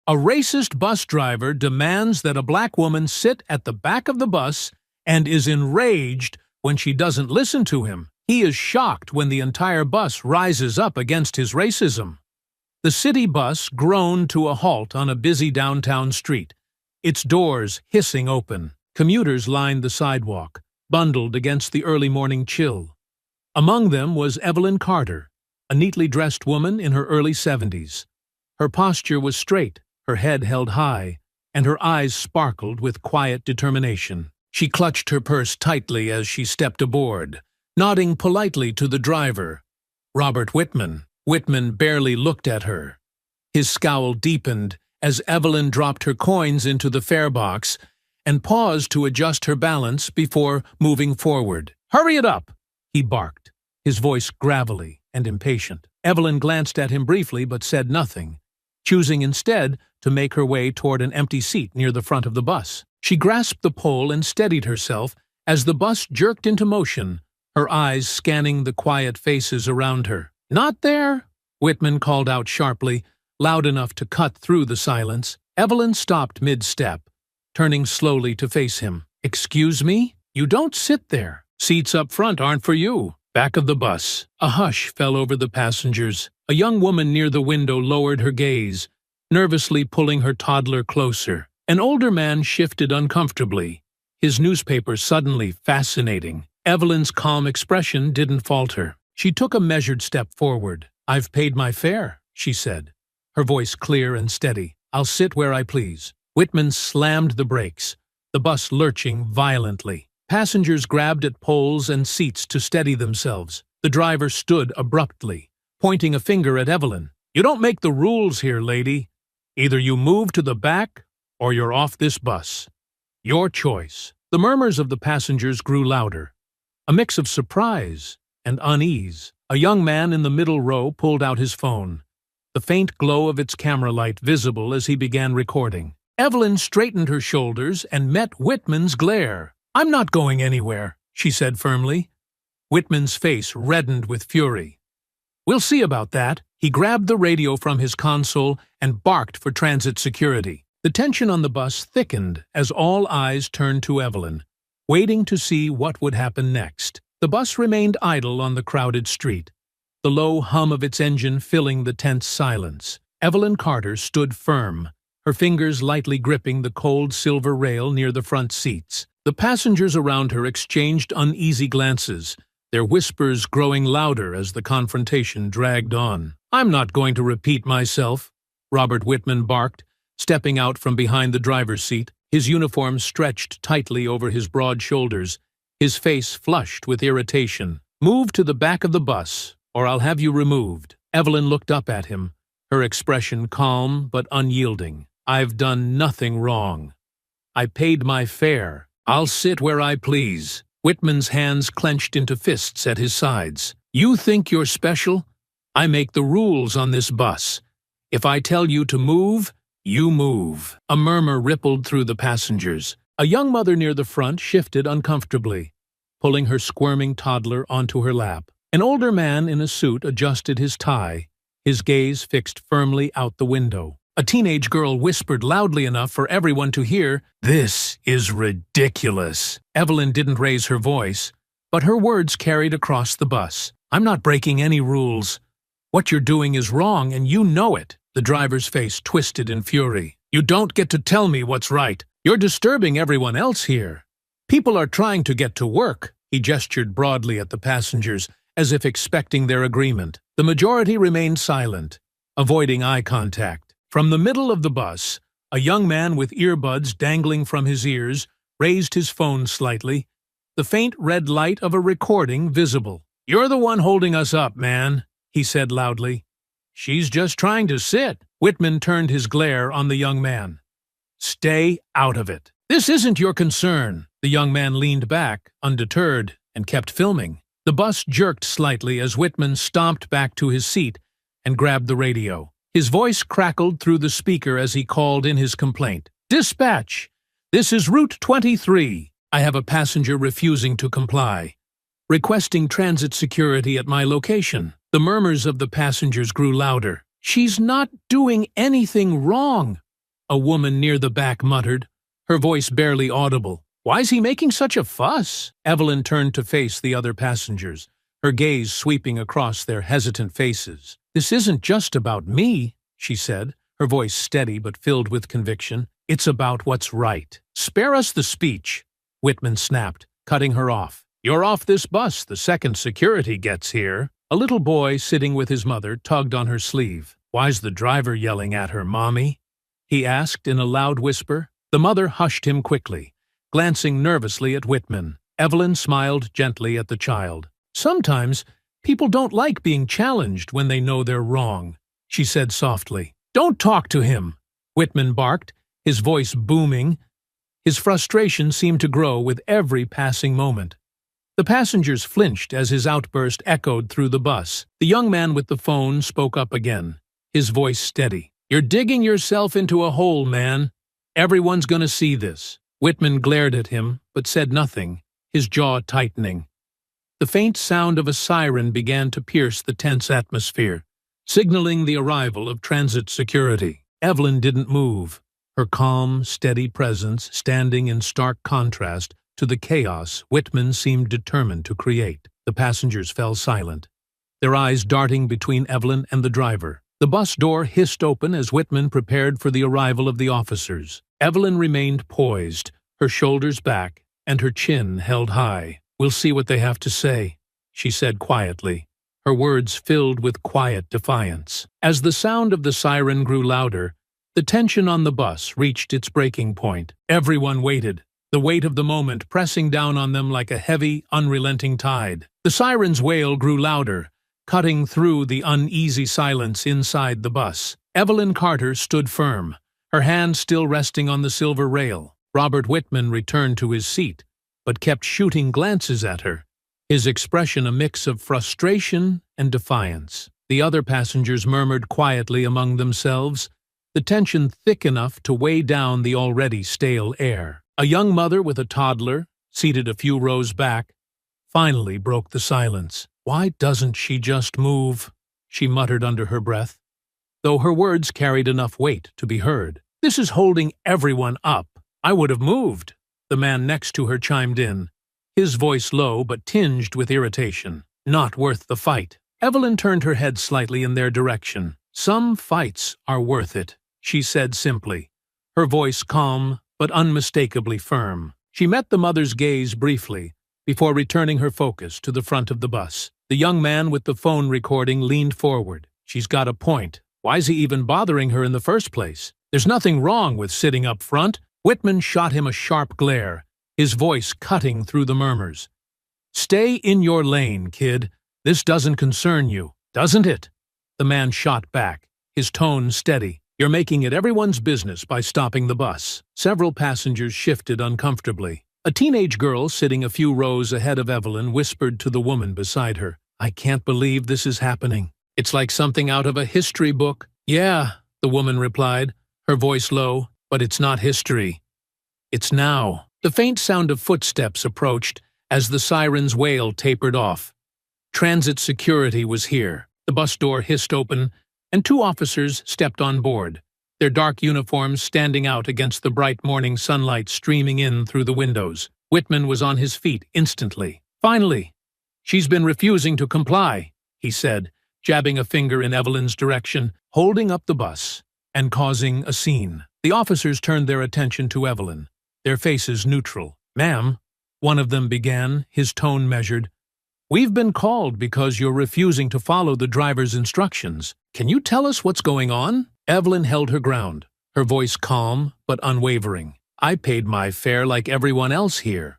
A racist bus driver demands that a black woman sit at the back of the bus and is enraged when she doesn't listen to him. He is shocked when the entire bus rises up against his racism. The city bus groaned to a halt on a busy downtown street, its doors hissing open. Commuters lined the sidewalk, bundled against the early morning chill. Among them was Evelyn Carter, a neatly dressed woman in her early 70s. Her posture was straight, her head held high, and her eyes sparkled with quiet determination. She clutched her purse tightly as she stepped aboard, nodding politely to the driver, Robert Whitman. Whitman barely looked at her. His scowl deepened as Evelyn dropped her coins into the fare box and paused to adjust her balance before moving forward. "Hurry it up!" he barked, his voice gravelly and impatient. Evelyn glanced at him briefly but said nothing, choosing instead to make her way toward an empty seat near the front of the bus. She grasped the pole and steadied herself as the bus jerked into motion, her eyes scanning the quiet faces around her. "Not there!" Whitman called out sharply, loud enough to cut through the silence. Evelyn stopped mid-step, turning slowly to face him. "Excuse me? You don't sit there. Seats up front aren't for you." Back of the bus. A hush fell over the passengers. A young woman near the window lowered her gaze, nervously pulling her toddler closer. An older man shifted uncomfortably, his newspaper suddenly fascinating. Evelyn's calm expression didn't falter. She took a measured step forward. "I've paid my fare," she said, her voice clear and steady. "I'll sit where I please." Whitman slammed the brakes, the bus lurching violently. Passengers grabbed at poles and seats to steady themselves. The driver stood abruptly, pointing a finger at Evelyn. "You don't make the rules here, lady. Either you move to the back or you're off this bus. Your choice." The murmurs of the passengers grew louder, a mix of surprise and unease. A young man in the middle row pulled out his phone, the faint glow of its camera light visible as he began recording. Evelyn straightened her shoulders and met Whitman's glare. "I'm not going anywhere," she said firmly. Whitman's face reddened with fury. "We'll see about that." He grabbed the radio from his console and barked for transit security. The tension on the bus thickened as all eyes turned to Evelyn, waiting to see what would happen next. The bus remained idle on the crowded street, the low hum of its engine filling the tense silence. Evelyn Carter stood firm, her fingers lightly gripping the cold silver rail near the front seats. The passengers around her exchanged uneasy glances, their whispers growing louder as the confrontation dragged on. "I'm not going to repeat myself," Robert Whitman barked, stepping out from behind the driver's seat, his uniform stretched tightly over his broad shoulders, his face flushed with irritation. "Move to the back of the bus, or I'll have you removed." Evelyn looked up at him, her expression calm but unyielding. "I've done nothing wrong. I paid my fare. I'll sit where I please." Whitman's hands clenched into fists at his sides. "You think you're special? I make the rules on this bus. If I tell you to move, you move." A murmur rippled through the passengers. A young mother near the front shifted uncomfortably, pulling her squirming toddler onto her lap. An older man in a suit adjusted his tie, his gaze fixed firmly out the window. A teenage girl whispered loudly enough for everyone to hear, "This is ridiculous." Evelyn didn't raise her voice, but her words carried across the bus. "I'm not breaking any rules. What you're doing is wrong, and you know it." The driver's face twisted in fury. "You don't get to tell me what's right. You're disturbing everyone else here. People are trying to get to work." He gestured broadly at the passengers, as if expecting their agreement. The majority remained silent, avoiding eye contact. From the middle of the bus, a young man with earbuds dangling from his ears raised his phone slightly, the faint red light of a recording visible. "You're the one holding us up, man," he said loudly. "She's just trying to sit." Whitman turned his glare on the young man. "Stay out of it." "This isn't your concern." The young man leaned back, undeterred, and kept filming. The bus jerked slightly as Whitman stomped back to his seat and grabbed the radio. His voice crackled through the speaker as he called in his complaint. "Dispatch! This is Route 23. I have a passenger refusing to comply, requesting transit security at my location." The murmurs of the passengers grew louder. "She's not doing anything wrong," a woman near the back muttered, her voice barely audible. Why's he making such a fuss? Evelyn turned to face the other passengers, her gaze sweeping across their hesitant faces. This isn't just about me, she said, her voice steady but filled with conviction. It's about what's right. Spare us the speech, Whitman snapped, cutting her off. You're off this bus the second security gets here. A little boy sitting with his mother tugged on her sleeve. Why's the driver yelling at her, Mommy? He asked in a loud whisper. The mother hushed him quickly, glancing nervously at Whitman. Evelyn smiled gently at the child. Sometimes people don't like being challenged when they know they're wrong, she said softly. Don't talk to him, Whitman barked, his voice booming. His frustration seemed to grow with every passing moment. The passengers flinched as his outburst echoed through the bus. The young man with the phone spoke up again, his voice steady. You're digging yourself into a hole, man. Everyone's gonna see this. Whitman glared at him, but said nothing, his jaw tightening. The faint sound of a siren began to pierce the tense atmosphere, signaling the arrival of transit security. Evelyn didn't move, her calm, steady presence standing in stark contrast to the chaos Whitman seemed determined to create. The passengers fell silent, their eyes darting between Evelyn and the driver. The bus door hissed open as Whitman prepared for the arrival of the officers. Evelyn remained poised, her shoulders back, and her chin held high. We'll see what they have to say, she said quietly, her words filled with quiet defiance. As the sound of the siren grew louder, the tension on the bus reached its breaking point. Everyone waited, the weight of the moment pressing down on them like a heavy, unrelenting tide. The siren's wail grew louder, cutting through the uneasy silence inside the bus. Evelyn Carter stood firm, her hand still resting on the silver rail. Robert Whitman returned to his seat, but kept shooting glances at her, his expression a mix of frustration and defiance. The other passengers murmured quietly among themselves, the tension thick enough to weigh down the already stale air. A young mother with a toddler, seated a few rows back, finally broke the silence. Why doesn't she just move? She muttered under her breath, though her words carried enough weight to be heard. This is holding everyone up. I would have moved, the man next to her chimed in, his voice low but tinged with irritation. Not worth the fight. Evelyn turned her head slightly in their direction. Some fights are worth it, she said simply, her voice calm but unmistakably firm. She met the mother's gaze briefly, before returning her focus to the front of the bus. The young man with the phone recording leaned forward. She's got a point. Why's he even bothering her in the first place? There's nothing wrong with sitting up front. Whitman shot him a sharp glare, his voice cutting through the murmurs. Stay in your lane, kid. This doesn't concern you, doesn't it? The man shot back, his tone steady. You're making it everyone's business by stopping the bus. Several passengers shifted uncomfortably. A teenage girl sitting a few rows ahead of Evelyn whispered to the woman beside her, I can't believe this is happening. It's like something out of a history book. Yeah, the woman replied, her voice low, but it's not history. It's now. The faint sound of footsteps approached as the siren's wail tapered off. Transit security was here. The bus door hissed open, and two officers stepped on board, their dark uniforms standing out against the bright morning sunlight streaming in through the windows. Whitman was on his feet instantly. Finally, she's been refusing to comply, he said, jabbing a finger in Evelyn's direction, holding up the bus, and causing a scene. The officers turned their attention to Evelyn, their faces neutral. Ma'am, one of them began, his tone measured. We've been called because you're refusing to follow the driver's instructions. Can you tell us what's going on? Evelyn held her ground, her voice calm but unwavering. I paid my fare like everyone else here.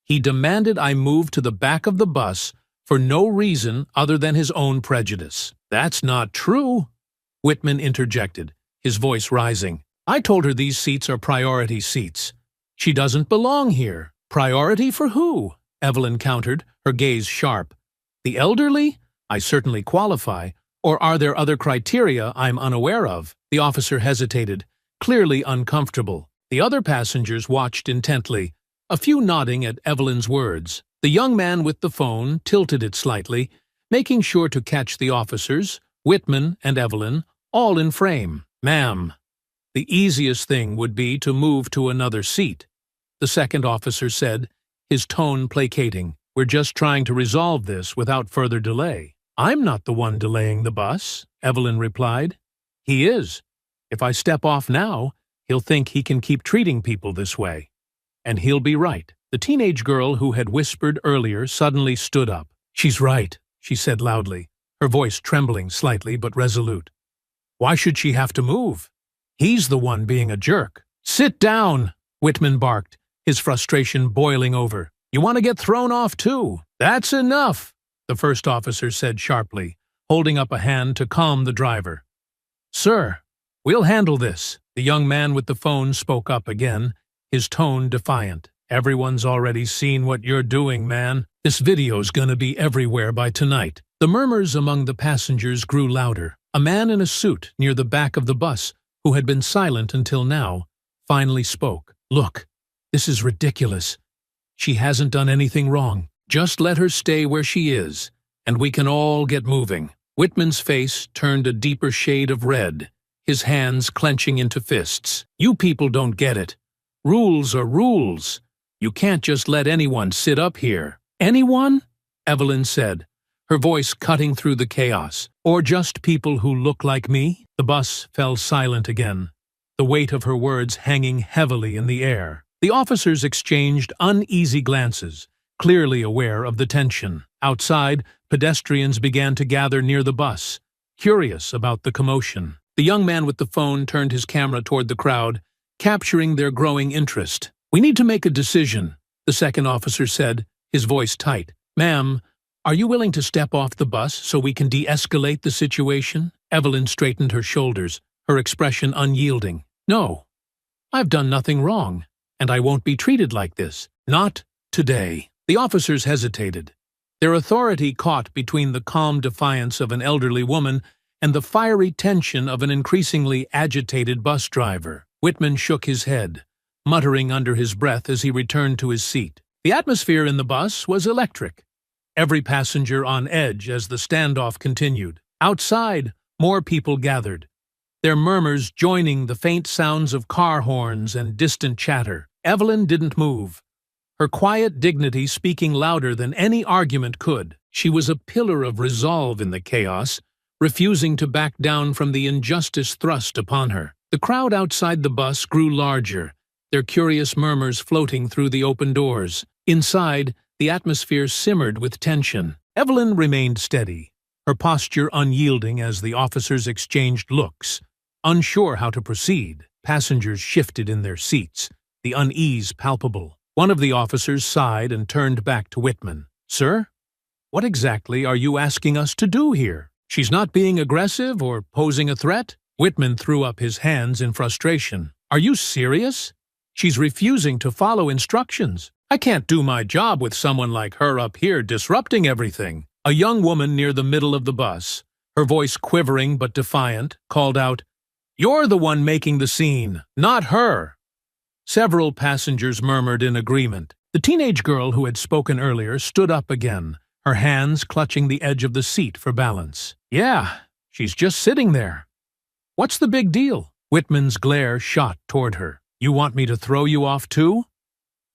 He demanded I move to the back of the bus for no reason other than his own prejudice. That's not true, Whitman interjected, his voice rising. I told her these seats are priority seats. She doesn't belong here. Priority for who? Evelyn countered, her gaze sharp. The elderly? I certainly qualify. Or are there other criteria I'm unaware of? The officer hesitated, clearly uncomfortable. The other passengers watched intently, a few nodding at Evelyn's words. The young man with the phone tilted it slightly, making sure to catch the officers, Whitman and Evelyn, all in frame. Ma'am, The easiest thing would be to move to another seat, the second officer said, his tone placating. We're just trying to resolve this without further delay. I'm not the one delaying the bus, Evelyn replied. He is. If I step off now, he'll think he can keep treating people this way. And he'll be right. The teenage girl who had whispered earlier suddenly stood up. She's right, she said loudly, her voice trembling slightly but resolute. Why should she have to move? He's the one being a jerk. Sit down, Whitman barked, his frustration boiling over. You want to get thrown off too? That's enough, the first officer said sharply, holding up a hand to calm the driver. Sir, we'll handle this, the young man with the phone spoke up again, his tone defiant. Everyone's already seen what you're doing, man. This video's gonna be everywhere by tonight. The murmurs among the passengers grew louder. A man in a suit near the back of the bus, who had been silent until now, finally spoke. Look, this is ridiculous. She hasn't done anything wrong. Just let her stay where she is, and we can all get moving. Whitman's face turned a deeper shade of red, his hands clenching into fists. You people don't get it. Rules are rules. You can't just let anyone sit up here. Anyone? Evelyn said, her voice cutting through the chaos. Or just people who look like me? The bus fell silent again, the weight of her words hanging heavily in the air. The officers exchanged uneasy glances, clearly aware of the tension. Outside, pedestrians began to gather near the bus, curious about the commotion. The young man with the phone turned his camera toward the crowd, capturing their growing interest. We need to make a decision, the second officer said, his voice tight. Ma'am, are you willing to step off the bus so we can de-escalate the situation? Evelyn straightened her shoulders, her expression unyielding. No, I've done nothing wrong, and I won't be treated like this. Not today. The officers hesitated, their authority caught between the calm defiance of an elderly woman and the fiery tension of an increasingly agitated bus driver. Whitman shook his head, muttering under his breath as he returned to his seat. The atmosphere in the bus was electric, every passenger on edge as the standoff continued. Outside, more people gathered, their murmurs joining the faint sounds of car horns and distant chatter. Evelyn didn't move, her quiet dignity speaking louder than any argument could. She was a pillar of resolve in the chaos, refusing to back down from the injustice thrust upon her. The crowd outside the bus grew larger, their curious murmurs floating through the open doors. Inside, the atmosphere simmered with tension. Evelyn remained steady, her posture unyielding as the officers exchanged looks. Unsure how to proceed, passengers shifted in their seats, the unease palpable. One of the officers sighed and turned back to Whitman. Sir, what exactly are you asking us to do here? She's not being aggressive or posing a threat? Whitman threw up his hands in frustration. Are you serious? She's refusing to follow instructions. I can't do my job with someone like her up here disrupting everything. A young woman near the middle of the bus, her voice quivering but defiant, called out, You're the one making the scene, not her. Several passengers murmured in agreement. The teenage girl who had spoken earlier stood up again, her hands clutching the edge of the seat for balance. Yeah, she's just sitting there. What's the big deal? Whitman's glare shot toward her. You want me to throw you off too?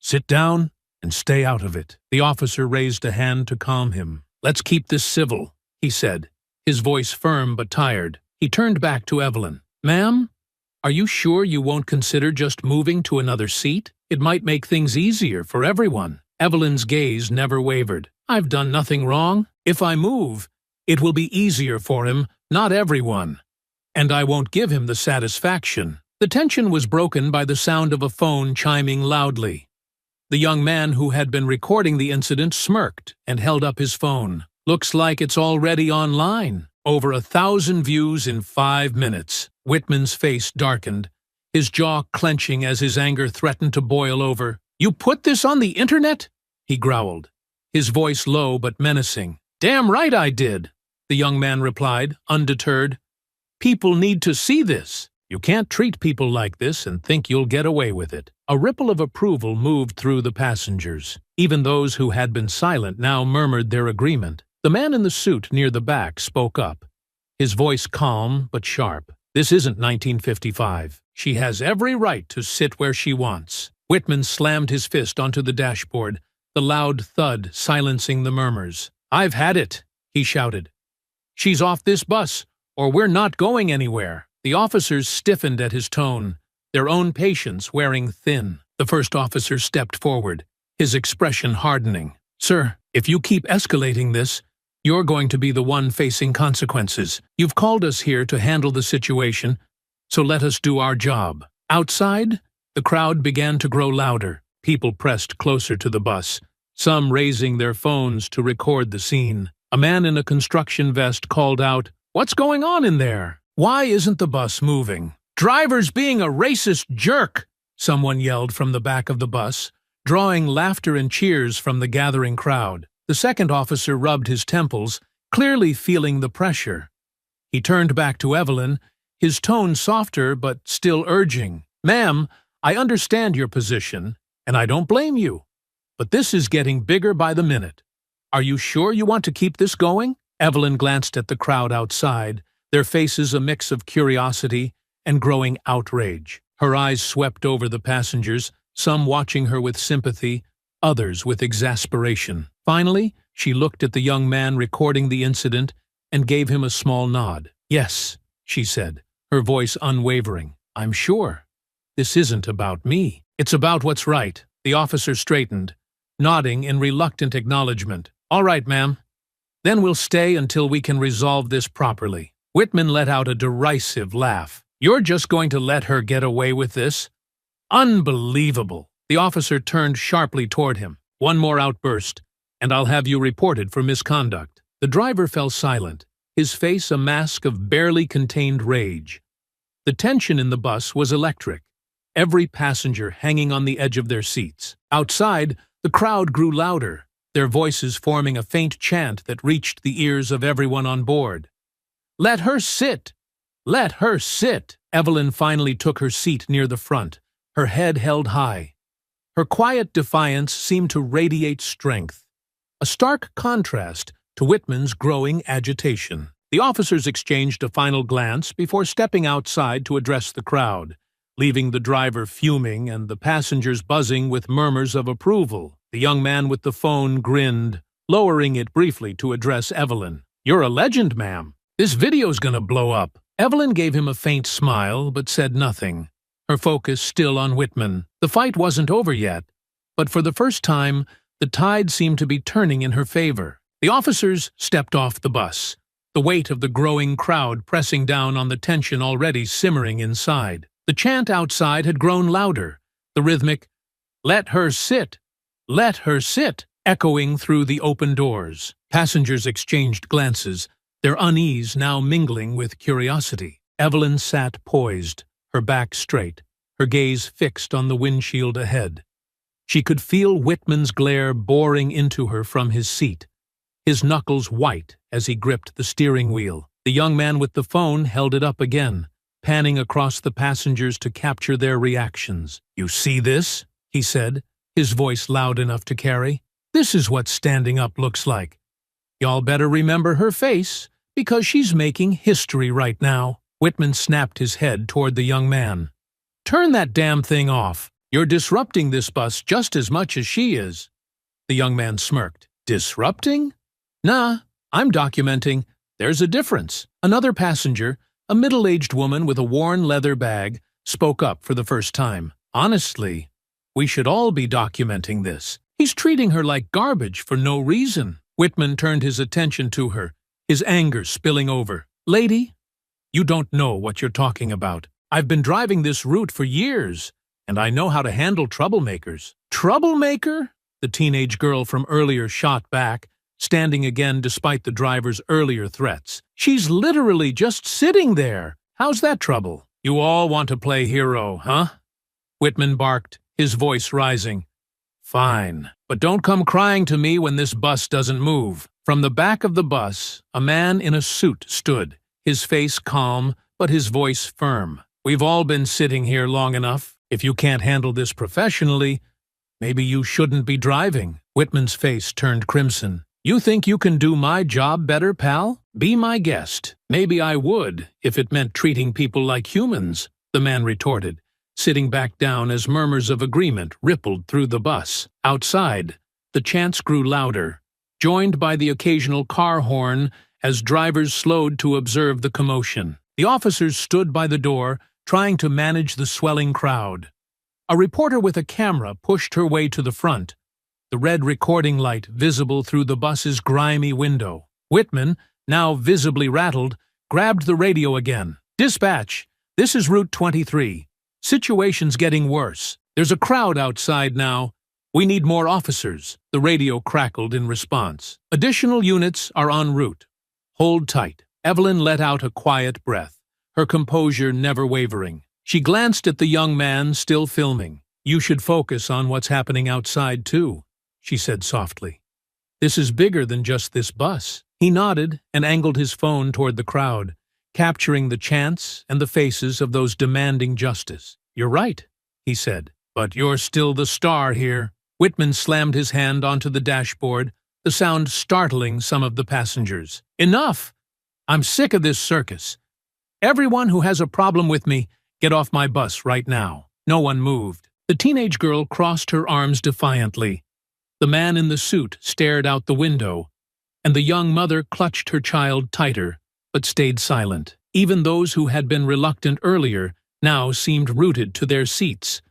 Sit down and stay out of it. The officer raised a hand to calm him. Let's keep this civil, he said, his voice firm but tired. He turned back to Evelyn. Ma'am, are you sure you won't consider just moving to another seat? It might make things easier for everyone. Evelyn's gaze never wavered. I've done nothing wrong. If I move, it will be easier for him, not everyone. And I won't give him the satisfaction. The tension was broken by the sound of a phone chiming loudly. The young man who had been recording the incident smirked and held up his phone. Looks like it's already online. Over 1,000 views in 5 minutes. Whitman's face darkened, his jaw clenching as his anger threatened to boil over. You put this on the internet? He growled, his voice low but menacing. Damn right I did, the young man replied, undeterred. People need to see this. You can't treat people like this and think you'll get away with it. A ripple of approval moved through the passengers. Even those who had been silent now murmured their agreement. The man in the suit near the back spoke up, his voice calm but sharp. This isn't 1955. She has every right to sit where she wants. Whitman slammed his fist onto the dashboard, the loud thud silencing the murmurs. "I've had it," he shouted. "She's off this bus, or we're not going anywhere." The officers stiffened at his tone, their own patience wearing thin. The first officer stepped forward, his expression hardening. "Sir, if you keep escalating this, you're going to be the one facing consequences. You've called us here to handle the situation, so let us do our job." Outside, the crowd began to grow louder. People pressed closer to the bus, some raising their phones to record the scene. A man in a construction vest called out, "What's going on in there? Why isn't the bus moving?" "Driver's being a racist jerk!" someone yelled from the back of the bus, drawing laughter and cheers from the gathering crowd. The second officer rubbed his temples, clearly feeling the pressure. He turned back to Evelyn, his tone softer but still urging. "Ma'am, I understand your position, and I don't blame you. But this is getting bigger by the minute. Are you sure you want to keep this going?" Evelyn glanced at the crowd outside, their faces a mix of curiosity and growing outrage. Her eyes swept over the passengers, some watching her with sympathy, others with exasperation. Finally, she looked at the young man recording the incident and gave him a small nod. "Yes," she said, her voice unwavering. "I'm sure. This isn't about me. It's about what's right." The officer straightened, nodding in reluctant acknowledgement. "All right, ma'am. Then we'll stay until we can resolve this properly." Whitman let out a derisive laugh. "You're just going to let her get away with this? Unbelievable!" The officer turned sharply toward him. "One more outburst, and I'll have you reported for misconduct." The driver fell silent, his face a mask of barely contained rage. The tension in the bus was electric, every passenger hanging on the edge of their seats. Outside, the crowd grew louder, their voices forming a faint chant that reached the ears of everyone on board. "Let her sit! Let her sit!" Evelyn finally took her seat near the front, her head held high. Her quiet defiance seemed to radiate strength, a stark contrast to Whitman's growing agitation. The officers exchanged a final glance before stepping outside to address the crowd, leaving the driver fuming and the passengers buzzing with murmurs of approval. The young man with the phone grinned, lowering it briefly to address Evelyn. "You're a legend, ma'am. This video's gonna blow up." Evelyn gave him a faint smile but said nothing, her focus still on Whitman. The fight wasn't over yet, but for the first time, the tide seemed to be turning in her favor. The officers stepped off the bus, the weight of the growing crowd pressing down on the tension already simmering inside. The chant outside had grown louder, the rhythmic, "Let her sit! Let her sit!" echoing through the open doors. Passengers exchanged glances, their unease now mingling with curiosity. Evelyn sat poised, her back straight, her gaze fixed on the windshield ahead. She could feel Whitman's glare boring into her from his seat, his knuckles white as he gripped the steering wheel. The young man with the phone held it up again, panning across the passengers to capture their reactions. "You see this?" he said, his voice loud enough to carry. "This is what standing up looks like. Y'all better remember her face, because she's making history right now." Whitman snapped his head toward the young man. "Turn that damn thing off. You're disrupting this bus just as much as she is." The young man smirked. "Disrupting? Nah, I'm documenting. There's a difference." Another passenger, a middle-aged woman with a worn leather bag, spoke up for the first time. "Honestly, we should all be documenting this. He's treating her like garbage for no reason." Whitman turned his attention to her, his anger spilling over. "Lady, you don't know what you're talking about. I've been driving this route for years, and I know how to handle troublemakers." "Troublemaker?" the teenage girl from earlier shot back, standing again despite the driver's earlier threats. "She's literally just sitting there. How's that trouble?" "You all want to play hero, huh?" Whitman barked, his voice rising. "Fine, but don't come crying to me when this bus doesn't move." From the back of the bus, a man in a suit stood, his face calm, but his voice firm. "We've all been sitting here long enough. If you can't handle this professionally, maybe you shouldn't be driving." Whitman's face turned crimson. "You think you can do my job better, pal? Be my guest. Maybe I would, if it meant treating people like humans." the man retorted, sitting back down as murmurs of agreement rippled through the bus. Outside, the chants grew louder, joined by the occasional car horn as drivers slowed to observe the commotion. The officers stood by the door, trying to manage the swelling crowd. A reporter with a camera pushed her way to the front, the red recording light visible through the bus's grimy window. Whitman, now visibly rattled, grabbed the radio again. "Dispatch, this is Route 23. Situation's getting worse. There's a crowd outside now. We need more officers." The radio crackled in response. "Additional units are en route. Hold tight." Evelyn let out a quiet breath, her composure never wavering. She glanced at the young man still filming. "You should focus on what's happening outside, too," she said softly. "This is bigger than just this bus." He nodded and angled his phone toward the crowd, capturing the chants and the faces of those demanding justice. "You're right," he said, "but you're still the star here." Whitman slammed his hand onto the dashboard, the sound startling some of the passengers. "Enough! I'm sick of this circus. Everyone who has a problem with me, get off my bus right now." No one moved. The teenage girl crossed her arms defiantly. The man in the suit stared out the window, and the young mother clutched her child tighter, but stayed silent. Even those who had been reluctant earlier now seemed rooted to their seats,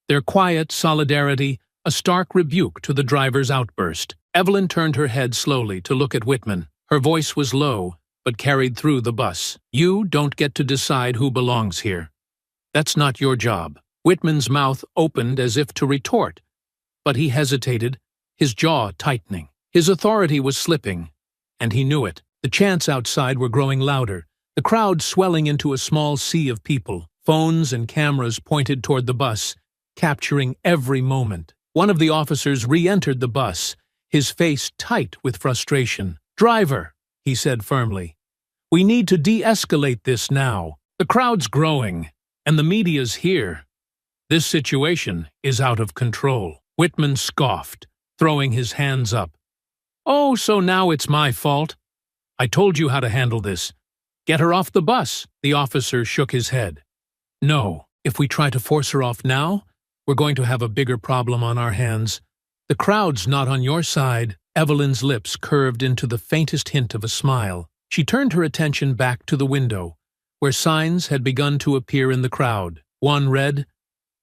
their quiet solidarity a stark rebuke to the driver's outburst. Evelyn turned her head slowly to look at Whitman. Her voice was low, but carried through the bus. "You don't get to decide who belongs here. That's not your job." Whitman's mouth opened as if to retort, but he hesitated, his jaw tightening. His authority was slipping, and he knew it. The chants outside were growing louder, the crowd swelling into a small sea of people. Phones and cameras pointed toward the bus, capturing every moment. One of the officers re-entered the bus, his face tight with frustration. "Driver," he said firmly, "we need to de-escalate this now. The crowd's growing, and the media's here. This situation is out of control." Whitman scoffed, throwing his hands up. "Oh, so now it's my fault? I told you how to handle this. Get her off the bus." The officer shook his head. "No, if we try to force her off now, we're going to have a bigger problem on our hands. The crowd's not on your side." Evelyn's lips curved into the faintest hint of a smile. She turned her attention back to the window, where signs had begun to appear in the crowd. One read,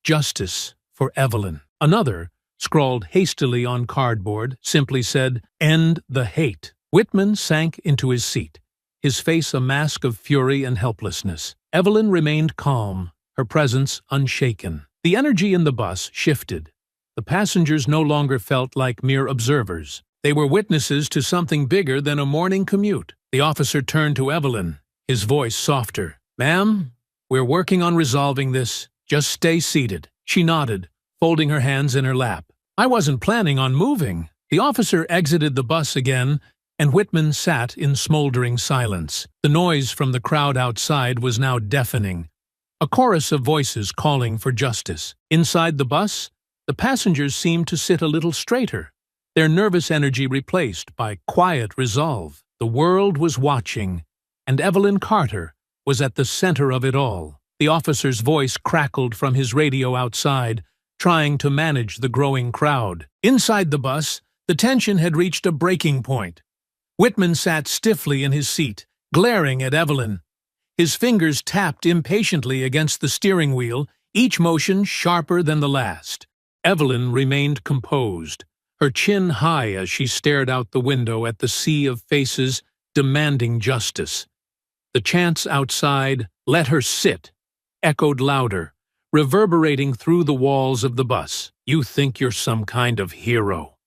"Justice for Evelyn." Another, scrawled hastily on cardboard, simply said, "End the hate." Whitman sank into his seat, his face a mask of fury and helplessness. Evelyn remained calm, her presence unshaken. The energy in the bus shifted. The passengers no longer felt like mere observers. They were witnesses to something bigger than a morning commute. The officer turned to Evelyn, his voice softer. "Ma'am, we're working on resolving this. Just stay seated." She nodded, folding her hands in her lap. "I wasn't planning on moving." The officer exited the bus again, and Whitman sat in smoldering silence. The noise from the crowd outside was now deafening, a chorus of voices calling for justice. Inside the bus, the passengers seemed to sit a little straighter, their nervous energy replaced by quiet resolve. The world was watching, and Evelyn Carter was at the center of it all. The officer's voice crackled from his radio outside, trying to manage the growing crowd. Inside the bus, the tension had reached a breaking point. Whitman sat stiffly in his seat, glaring at Evelyn. His fingers tapped impatiently against the steering wheel, each motion sharper than the last. Evelyn remained composed, her chin high as she stared out the window at the sea of faces demanding justice. The chants outside, "Let her sit," echoed louder, reverberating through the walls of the bus. "You think you're some kind of hero,"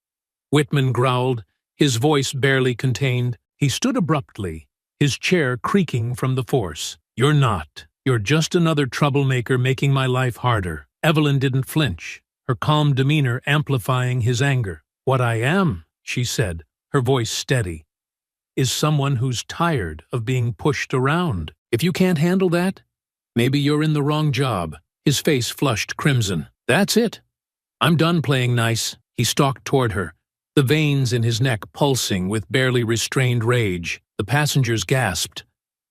Whitman growled, his voice barely contained. He stood abruptly, his chair creaking from the force. "You're not. You're just another troublemaker making my life harder." Evelyn didn't flinch, her calm demeanor amplifying his anger. "What I am," she said, her voice steady, "is someone who's tired of being pushed around. If you can't handle that, maybe you're in the wrong job." His face flushed crimson. "That's it. I'm done playing nice." He stalked toward her, the veins in his neck pulsing with barely restrained rage. The passengers gasped.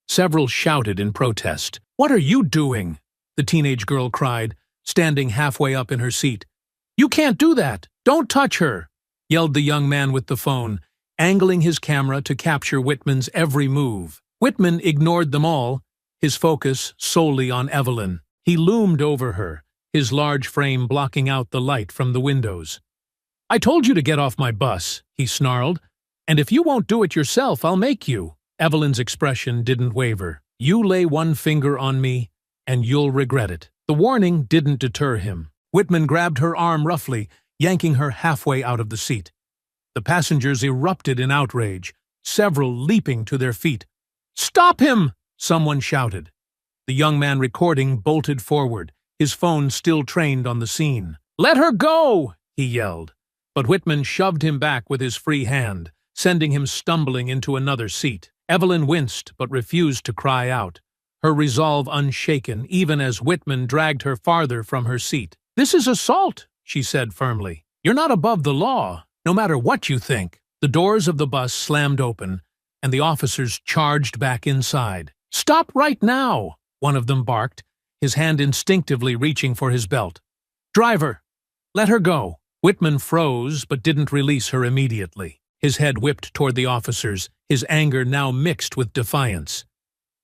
Several shouted in protest. "What are you doing?" the teenage girl cried, standing halfway up in her seat. "You can't do that! Don't touch her!" yelled the young man with the phone, angling his camera to capture Whitman's every move. Whitman ignored them all, his focus solely on Evelyn. He loomed over her, his large frame blocking out the light from the windows. "I told you to get off my bus," he snarled, "and if you won't do it yourself, I'll make you." Evelyn's expression didn't waver. "You lay one finger on me, and you'll regret it." The warning didn't deter him. Whitman grabbed her arm roughly, yanking her halfway out of the seat. The passengers erupted in outrage, several leaping to their feet. "Stop him!" someone shouted. The young man recording bolted forward, his phone still trained on the scene. "Let her go!" he yelled. But Whitman shoved him back with his free hand, sending him stumbling into another seat. Evelyn winced but refused to cry out, her resolve unshaken even as Whitman dragged her farther from her seat. "This is assault," she said firmly. "You're not above the law, no matter what you think." The doors of the bus slammed open, and the officers charged back inside. "Stop right now!" one of them barked, his hand instinctively reaching for his belt. "Driver, let her go." Whitman froze but didn't release her immediately. His head whipped toward the officers, his anger now mixed with defiance.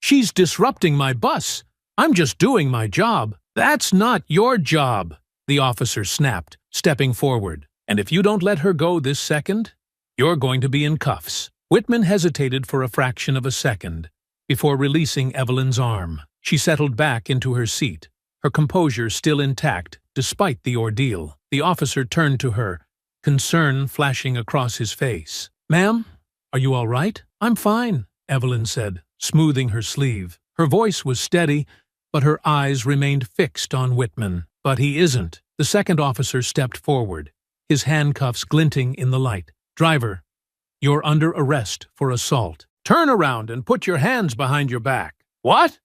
"She's disrupting my bus. I'm just doing my job." "That's not your job," the officer snapped, stepping forward. "And if you don't let her go this second, you're going to be in cuffs." Whitman hesitated for a fraction of a second before releasing Evelyn's arm. She settled back into her seat, her composure still intact despite the ordeal. The officer turned to her, concern flashing across his face. "Ma'am, are you all right?" "I'm fine," Evelyn said, smoothing her sleeve. Her voice was steady, but her eyes remained fixed on Whitman. "But he isn't." The second officer stepped forward, his handcuffs glinting in the light. "Driver, you're under arrest for assault. Turn around and put your hands behind your back." "What?"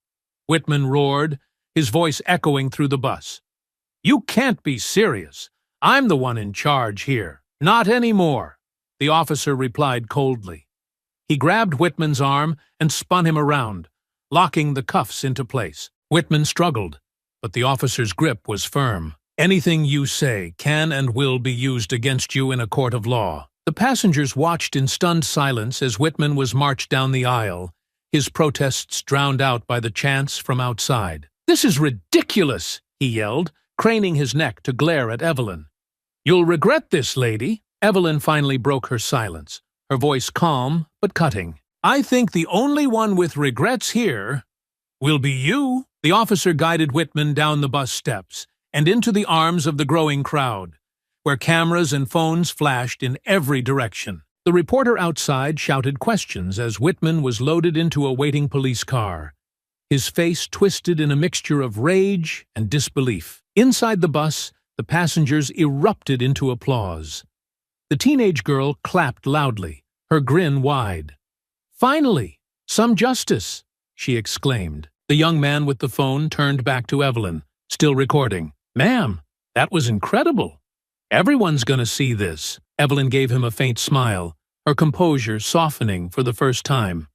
Whitman roared, his voice echoing through the bus. "You can't be serious. I'm the one in charge here." "Not anymore," the officer replied coldly. He grabbed Whitman's arm and spun him around, locking the cuffs into place. Whitman struggled, but the officer's grip was firm. "Anything you say can and will be used against you in a court of law." The passengers watched in stunned silence as Whitman was marched down the aisle, his protests drowned out by the chants from outside. "This is ridiculous," he yelled, craning his neck to glare at Evelyn. "You'll regret this, lady." Evelyn finally broke her silence, her voice calm but cutting. "I think the only one with regrets here will be you." The officer guided Whitman down the bus steps and into the arms of the growing crowd, where cameras and phones flashed in every direction. The reporter outside shouted questions as Whitman was loaded into a waiting police car, his face twisted in a mixture of rage and disbelief. Inside the bus, the passengers erupted into applause. The teenage girl clapped loudly, her grin wide. "Finally, some justice," she exclaimed. The young man with the phone turned back to Evelyn, still recording. "Ma'am, that was incredible. Everyone's gonna see this." Evelyn gave him a faint smile, her composure softening for the first time.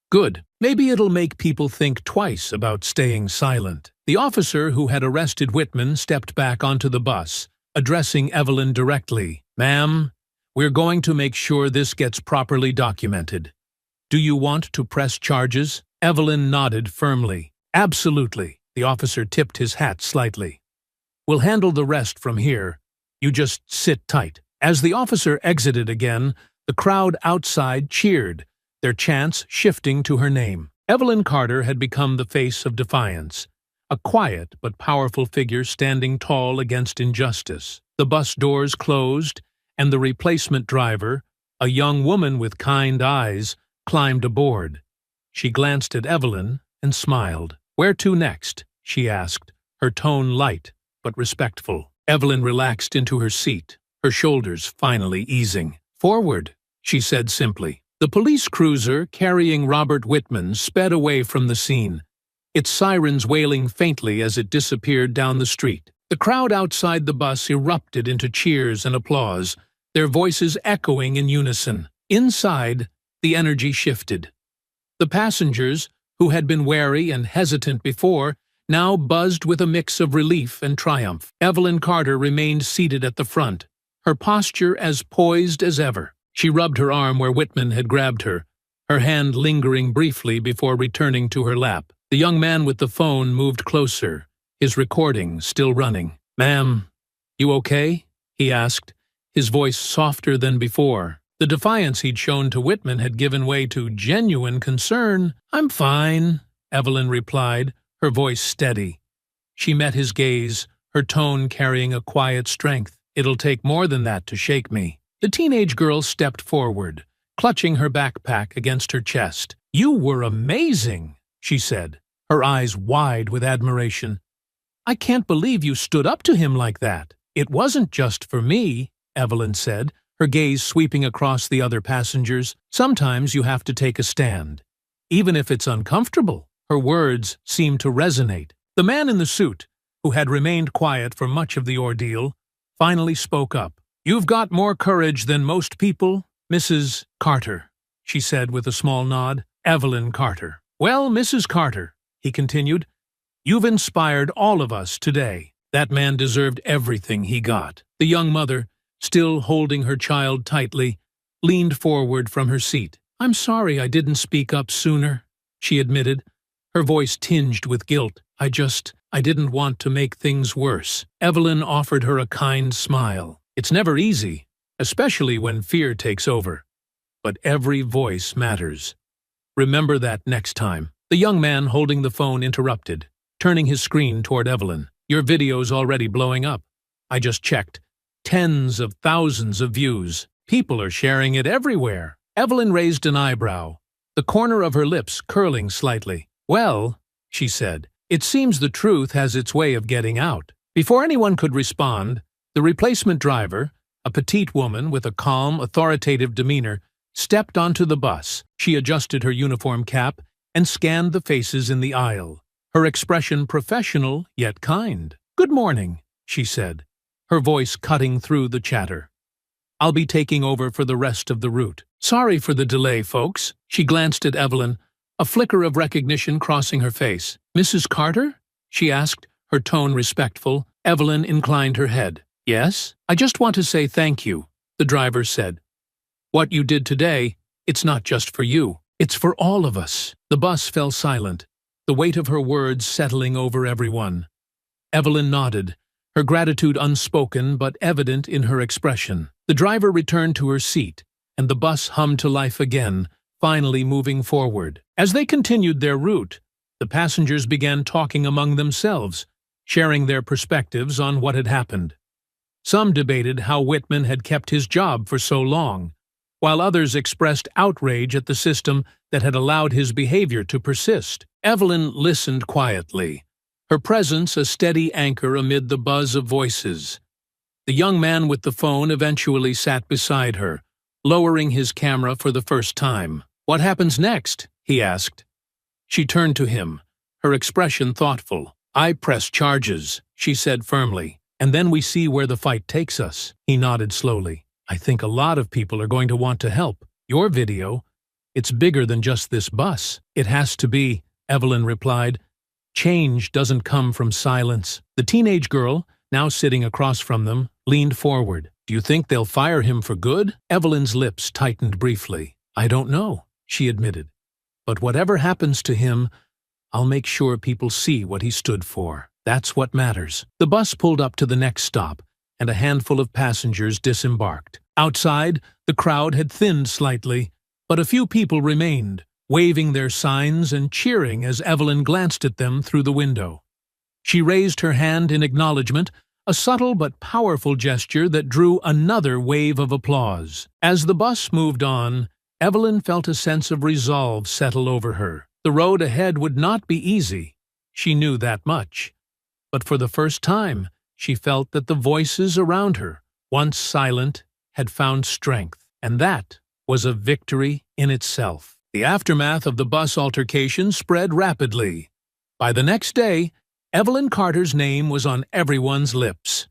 "Good. Maybe it'll make people think twice about staying silent." The officer who had arrested Whitman stepped back onto the bus, addressing Evelyn directly. "Ma'am, we're going to make sure this gets properly documented. Do you want to press charges?" Evelyn nodded firmly. "Absolutely." The officer tipped his hat slightly. "We'll handle the rest from here. You just sit tight." As the officer exited again, the crowd outside cheered, their chants shifting to her name. Evelyn Carter had become the face of defiance, a quiet but powerful figure standing tall against injustice. The bus doors closed, and the replacement driver, a young woman with kind eyes, climbed aboard. She glanced at Evelyn and smiled. "Where to next?" she asked, her tone light but respectful. Evelyn relaxed into her seat, her shoulders finally easing. "Forward," she said simply. The police cruiser carrying Robert Whitman sped away from the scene, its sirens wailing faintly as it disappeared down the street. The crowd outside the bus erupted into cheers and applause, their voices echoing in unison. Inside, the energy shifted. The passengers, who had been wary and hesitant before, now buzzed with a mix of relief and triumph. Evelyn Carter remained seated at the front, her posture as poised as ever. She rubbed her arm where Whitman had grabbed her, her hand lingering briefly before returning to her lap. The young man with the phone moved closer, his recording still running. "Ma'am, you okay?" he asked, his voice softer than before. The defiance he'd shown to Whitman had given way to genuine concern. "I'm fine," Evelyn replied, her voice steady. She met his gaze, her tone carrying a quiet strength. "It'll take more than that to shake me." The teenage girl stepped forward, clutching her backpack against her chest. "You were amazing," she said, her eyes wide with admiration. "I can't believe you stood up to him like that." "It wasn't just for me," Evelyn said, her gaze sweeping across the other passengers. "Sometimes you have to take a stand, even if it's uncomfortable." Her words seemed to resonate. The man in the suit, who had remained quiet for much of the ordeal, finally spoke up. "You've got more courage than most people, Mrs. Carter," she said with a small nod. "Evelyn Carter." "Well, Mrs. Carter," he continued, "you've inspired all of us today." That man deserved everything he got. The young mother, still holding her child tightly, leaned forward from her seat. "I'm sorry I didn't speak up sooner," she admitted, her voice tinged with guilt. I didn't want to make things worse." Evelyn offered her a kind smile. "It's never easy, especially when fear takes over. But every voice matters. Remember that next time." The young man holding the phone interrupted, turning his screen toward Evelyn. "Your video's already blowing up. I just checked. Tens of thousands of views. People are sharing it everywhere." Evelyn raised an eyebrow, the corner of her lips curling slightly. "Well," she said, "it seems the truth has its way of getting out." Before anyone could respond, the replacement driver, a petite woman with a calm, authoritative demeanor, stepped onto the bus. She adjusted her uniform cap and scanned the faces in the aisle, her expression professional yet kind. "Good morning," she said, her voice cutting through the chatter. "I'll be taking over for the rest of the route. Sorry for the delay, folks." She glanced at Evelyn, a flicker of recognition crossing her face. "Mrs. Carter?" she asked, her tone respectful. Evelyn inclined her head. "Yes? I just want to say thank you," the driver said. "What you did today, it's not just for you. It's for all of us." The bus fell silent, the weight of her words settling over everyone. Evelyn nodded, her gratitude unspoken but evident in her expression. The driver returned to her seat, and the bus hummed to life again, finally moving forward. As they continued their route, the passengers began talking among themselves, sharing their perspectives on what had happened. Some debated how Whitman had kept his job for so long, while others expressed outrage at the system that had allowed his behavior to persist. Evelyn listened quietly, her presence a steady anchor amid the buzz of voices. The young man with the phone eventually sat beside her, lowering his camera for the first time. "What happens next?" he asked. She turned to him, her expression thoughtful. "I press charges," she said firmly, "and then we see where the fight takes us." He nodded slowly. "I think a lot of people are going to want to help. Your video, it's bigger than just this bus." "It has to be," Evelyn replied. "Change doesn't come from silence." The teenage girl, now sitting across from them, leaned forward. "Do you think they'll fire him for good?" Evelyn's lips tightened briefly. "I don't know," she admitted. "But whatever happens to him, I'll make sure people see what he stood for. That's what matters." The bus pulled up to the next stop, and a handful of passengers disembarked. Outside, the crowd had thinned slightly, but a few people remained, waving their signs and cheering as Evelyn glanced at them through the window. She raised her hand in acknowledgement, a subtle but powerful gesture that drew another wave of applause. As the bus moved on, Evelyn felt a sense of resolve settle over her. The road ahead would not be easy. She knew that much. But for the first time, she felt that the voices around her, once silent, had found strength, and that was a victory in itself. The aftermath of the bus altercation spread rapidly. By the next day, Evelyn Carter's name was on everyone's lips.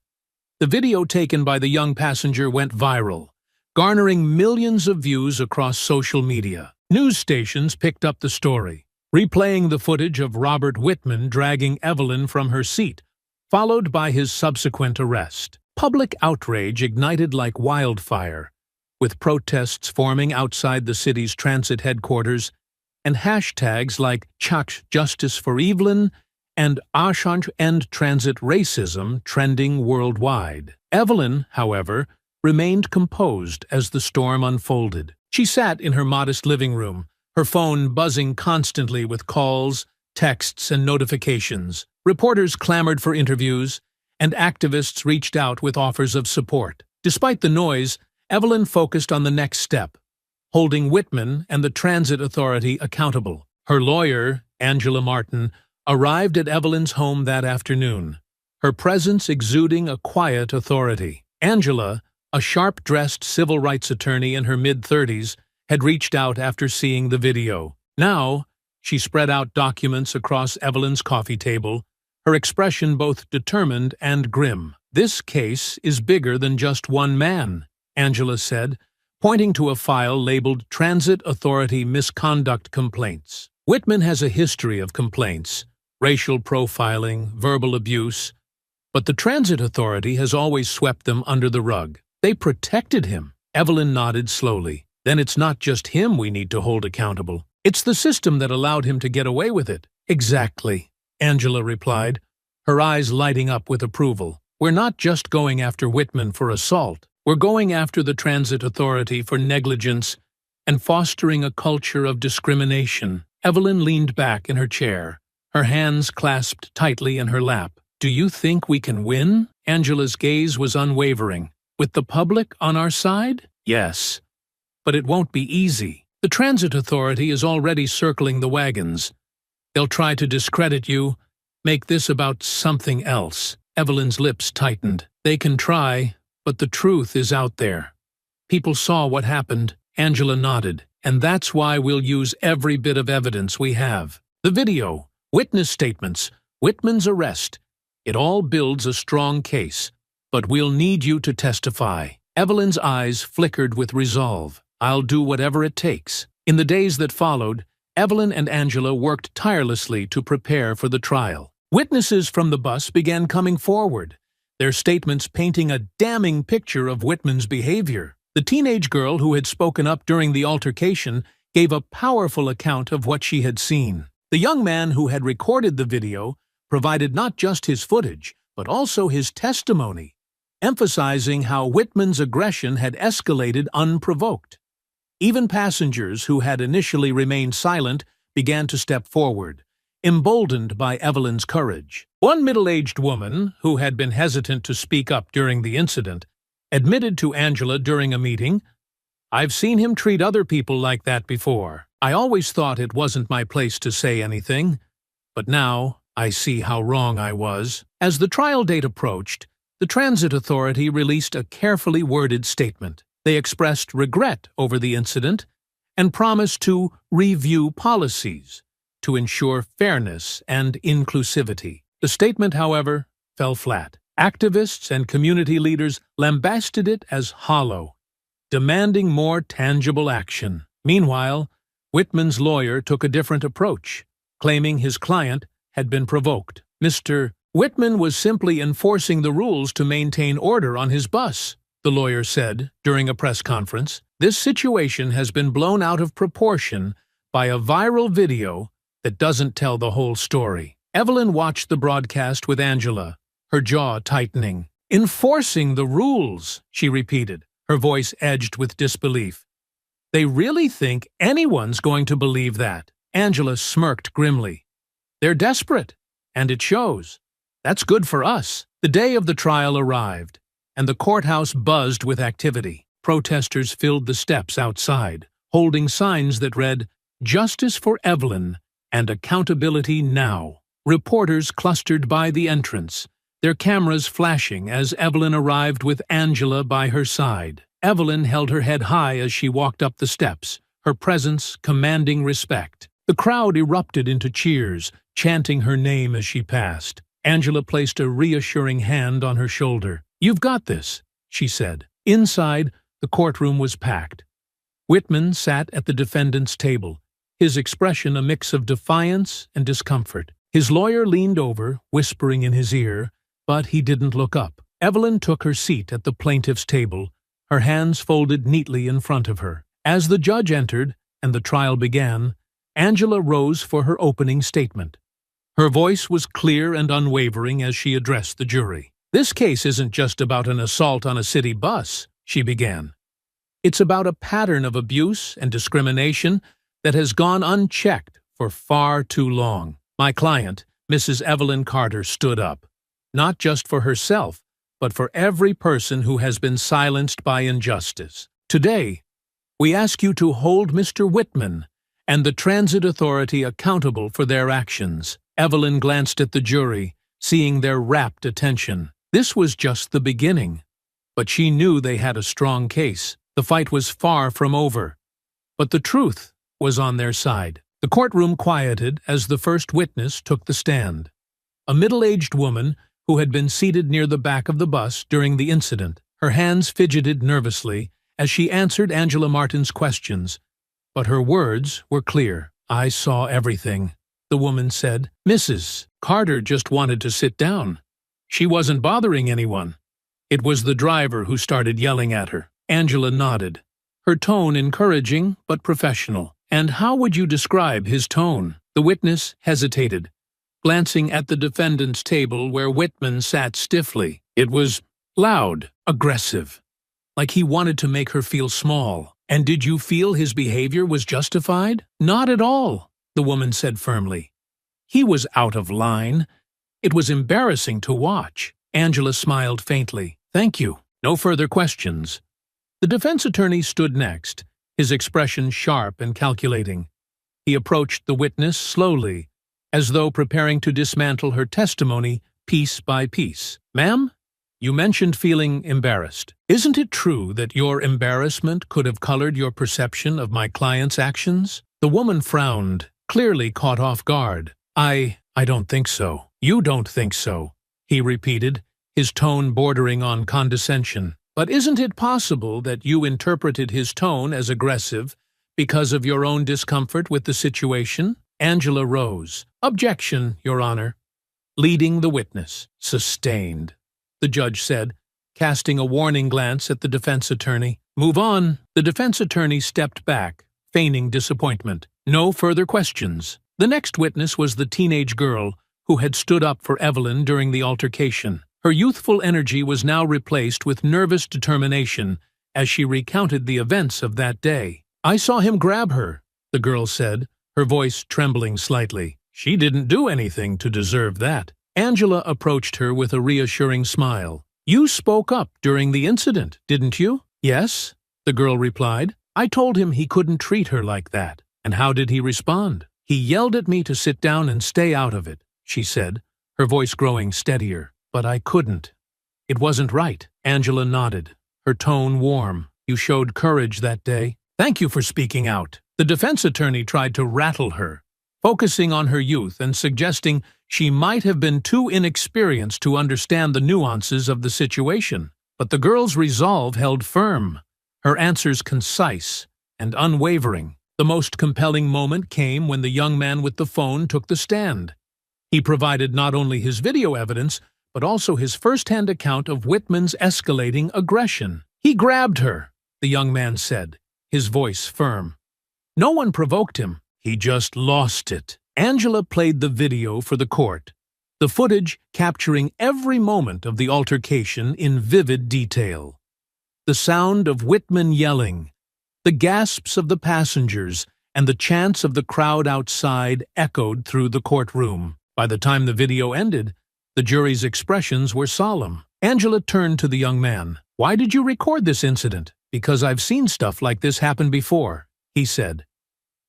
The video taken by the young passenger went viral, garnering millions of views across social media. News stations picked up the story, replaying the footage of Robert Whitman dragging Evelyn from her seat, followed by his subsequent arrest. Public outrage ignited like wildfire, with protests forming outside the city's transit headquarters and hashtags like Chuck Justice for Evelyn and Ashanj End Transit Racism trending worldwide. Evelyn, however, remained composed as the storm unfolded. She sat in her modest living room, her phone buzzing constantly with calls, texts, and notifications. Reporters clamored for interviews, and activists reached out with offers of support. Despite the noise, Evelyn focused on the next step, holding Whitman and the transit authority accountable. Her lawyer, Angela Martin, arrived at Evelyn's home that afternoon, her presence exuding a quiet authority. Angela, a sharp-dressed civil rights attorney in her mid-30s, had reached out after seeing the video. Now, she spread out documents across Evelyn's coffee table, her expression both determined and grim. "This case is bigger than just one man," Angela said, pointing to a file labeled Transit Authority Misconduct Complaints. Whitman has a history of complaints, racial profiling, verbal abuse, but the Transit Authority has always swept them under the rug. They protected him. Evelyn nodded slowly. Then it's not just him we need to hold accountable. It's the system that allowed him to get away with it. Exactly, Angela replied, her eyes lighting up with approval. We're not just going after Whitman for assault. We're going after the Transit Authority for negligence and fostering a culture of discrimination. Evelyn leaned back in her chair, her hands clasped tightly in her lap. Do you think we can win? Angela's gaze was unwavering. With the public on our side? Yes. But it won't be easy. The Transit Authority is already circling the wagons. They'll try to discredit you, make this about something else. Evelyn's lips tightened. They can try, but the truth is out there. People saw what happened. Angela nodded. And that's why we'll use every bit of evidence we have. The video, witness statements, Whitman's arrest. It all builds a strong case. But we'll need you to testify. Evelyn's eyes flickered with resolve. I'll do whatever it takes. In the days that followed, Evelyn and Angela worked tirelessly to prepare for the trial. Witnesses from the bus began coming forward, their statements painting a damning picture of Whitman's behavior. The teenage girl who had spoken up during the altercation gave a powerful account of what she had seen. The young man who had recorded the video provided not just his footage, but also his testimony, emphasizing how Whitman's aggression had escalated unprovoked. Even passengers who had initially remained silent began to step forward, emboldened by Evelyn's courage. One middle-aged woman, who had been hesitant to speak up during the incident, admitted to Angela during a meeting, "I've seen him treat other people like that before. I always thought it wasn't my place to say anything, but now I see how wrong I was." As the trial date approached, the Transit Authority released a carefully worded statement. They expressed regret over the incident and promised to review policies to ensure fairness and inclusivity. The statement, however, fell flat. Activists and community leaders lambasted it as hollow, demanding more tangible action. Meanwhile, Whitman's lawyer took a different approach, claiming his client had been provoked. Mr. Whitman was simply enforcing the rules to maintain order on his bus, the lawyer said during a press conference. This situation has been blown out of proportion by a viral video that doesn't tell the whole story. Evelyn watched the broadcast with Angela, her jaw tightening. Enforcing the rules, she repeated, her voice edged with disbelief. They really think anyone's going to believe that? Angela smirked grimly. They're desperate, and it shows. That's good for us. The day of the trial arrived, and the courthouse buzzed with activity. Protesters filled the steps outside, holding signs that read, "Justice for Evelyn and accountability now." Reporters clustered by the entrance, their cameras flashing as Evelyn arrived with Angela by her side. Evelyn held her head high as she walked up the steps, her presence commanding respect. The crowd erupted into cheers, chanting her name as she passed. Angela placed a reassuring hand on her shoulder. "You've got this," she said. Inside, the courtroom was packed. Whitman sat at the defendant's table, his expression a mix of defiance and discomfort. His lawyer leaned over, whispering in his ear, but he didn't look up. Evelyn took her seat at the plaintiff's table, her hands folded neatly in front of her. As the judge entered and the trial began, Angela rose for her opening statement. Her voice was clear and unwavering as she addressed the jury. "This case isn't just about an assault on a city bus," she began. "It's about a pattern of abuse and discrimination that has gone unchecked for far too long." My client, Mrs. Evelyn Carter, stood up, not just for herself, but for every person who has been silenced by injustice. "Today, we ask you to hold Mr. Whitman and the Transit Authority accountable for their actions." Evelyn glanced at the jury, seeing their rapt attention. This was just the beginning, but she knew they had a strong case. The fight was far from over, but the truth was on their side. The courtroom quieted as the first witness took the stand. A middle-aged woman who had been seated near the back of the bus during the incident. Her hands fidgeted nervously as she answered Angela Martin's questions, but her words were clear. "I saw everything," the woman said. "Mrs. Carter just wanted to sit down. She wasn't bothering anyone. It was the driver who started yelling at her." Angela nodded, her tone encouraging but professional. "And how would you describe his tone?" The witness hesitated, glancing at the defendant's table where Whitman sat stiffly. "It was loud, aggressive, like he wanted to make her feel small." "And did you feel his behavior was justified?" "Not at all," the woman said firmly. "He was out of line. It was embarrassing to watch." Angela smiled faintly. "Thank you. No further questions." The defense attorney stood next, his expression sharp and calculating. He approached the witness slowly, as though preparing to dismantle her testimony piece by piece. "Ma'am, you mentioned feeling embarrassed. Isn't it true that your embarrassment could have colored your perception of my client's actions?" The woman frowned, clearly caught off guard. I don't think so." "You don't think so," he repeated, his tone bordering on condescension. "But isn't it possible that you interpreted his tone as aggressive because of your own discomfort with the situation?" Angela rose. "Objection, Your Honor." Leading the witness. "Sustained," the judge said, casting a warning glance at the defense attorney. "Move on." The defense attorney stepped back, feigning disappointment. No further questions. The next witness was the teenage girl who had stood up for Evelyn during the altercation. Her youthful energy was now replaced with nervous determination as she recounted the events of that day. "I saw him grab her," the girl said, her voice trembling slightly. "She didn't do anything to deserve that." Angela approached her with a reassuring smile. "You spoke up during the incident, didn't you?" "Yes," the girl replied. "I told him he couldn't treat her like that." "And how did he respond?" "He yelled at me to sit down and stay out of it," she said, her voice growing steadier. "But I couldn't. It wasn't right." Angela nodded, her tone warm. "You showed courage that day. Thank you for speaking out." The defense attorney tried to rattle her, focusing on her youth and suggesting she might have been too inexperienced to understand the nuances of the situation. But the girl's resolve held firm, her answers concise and unwavering. The most compelling moment came when the young man with the phone took the stand. He provided not only his video evidence, but also his first-hand account of Whitman's escalating aggression. "He grabbed her," the young man said, his voice firm. "No one provoked him. He just lost it." Angela played the video for the court, the footage capturing every moment of the altercation in vivid detail. The sound of Whitman yelling, the gasps of the passengers, and the chants of the crowd outside echoed through the courtroom. By the time the video ended, the jury's expressions were solemn. Angela turned to the young man. "Why did you record this incident?" "Because I've seen stuff like this happen before," he said.